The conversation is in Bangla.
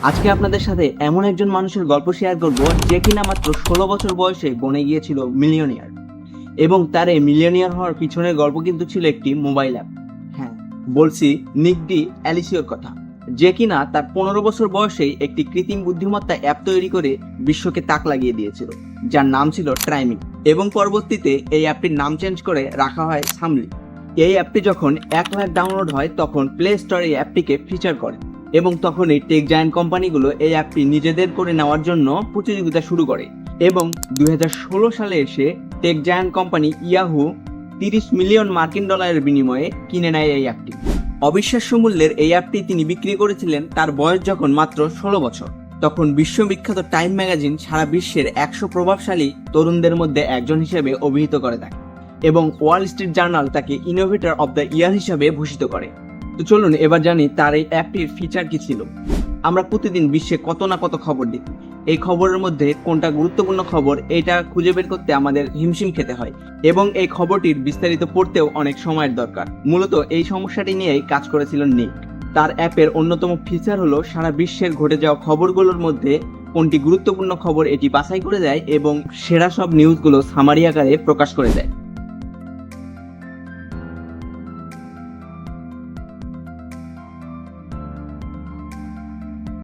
আজকে আপনাদের সাথে এমন একজন মানুষের গল্প শেয়ার করব যে কিনা মাত্র ১৬ বছর বয়সে বনে গিয়েছিল মিলিয়নিয়ার, এবং তার এই মিলিয়নিয়ার হওয়ার পিছনের গল্প কিন্তু ছিল একটি মোবাইল অ্যাপ। হ্যাঁ, বলছি নিক ডি অ্যালিসিওর কথা, যে কিনা তার ১৫ বছর বয়সেই একটি কৃত্রিম বুদ্ধিমত্তা অ্যাপ তৈরি করে বিশ্বকে তাক লাগিয়ে দিয়েছিল, যার নাম ছিল ট্রাইমি, এবং পরবর্তীতে এই অ্যাপটির নাম চেঞ্জ করে রাখা হয় সামলি। এই অ্যাপটি যখন ১ লাখ ডাউনলোড হয় তখন প্লে স্টোর এই অ্যাপটিকে ফিচার করে, এবং তখন এই টেক জায়ান্ট কোম্পানিগুলো এই অ্যাপটি নিজেদের করে নেওয়ার জন্য প্রতিযোগিতা শুরু করে, এবং ২০১৬ সালে এসে tech giant company Yahoo ৩০ million মার্কিন ডলারের বিনিময়ে কিনে নেয় এই অ্যাপটি। অবিশ্বাস্য মূল্যের এই অ্যাপটি তিনি বিক্রি করেছিলেন তার বয়স যখন মাত্র ১৬ বছর। তখন বিশ্ববিখ্যাত টাইম ম্যাগাজিন সারা বিশ্বের ১০০ প্রভাবশালী তরুণদের মধ্যে একজন হিসেবে অভিহিত করে থাকে, এবং ওয়াল স্ট্রিট জার্নাল তাকে ইনোভেটর অব দ্য ইয়ার হিসাবে ভূষিত করে। তো চলুন এবার জানি তার এই অ্যাপটির ফিচার কি ছিল। আমরা প্রতিদিন বিশ্বে কত না কত খবর দেখি, এই খবরের মধ্যে কোনটা গুরুত্বপূর্ণ খবর এটা খুঁজে বের করতে আমাদের হিমশিম খেতে হয়, এবং এই খবরটির বিস্তারিত পড়তেও অনেক সময়ের দরকার। মূলত এই সমস্যাটি নিয়েই কাজ করেছিল নিক। তার অ্যাপের অন্যতম ফিচার হলো সারা বিশ্বের ঘটে যাওয়া খবরগুলোর মধ্যে কোনটি গুরুত্বপূর্ণ খবর এটি বাছাই করে দেয় এবং সেরা সব নিউজগুলো সামারি আকারে প্রকাশ করে দেয়।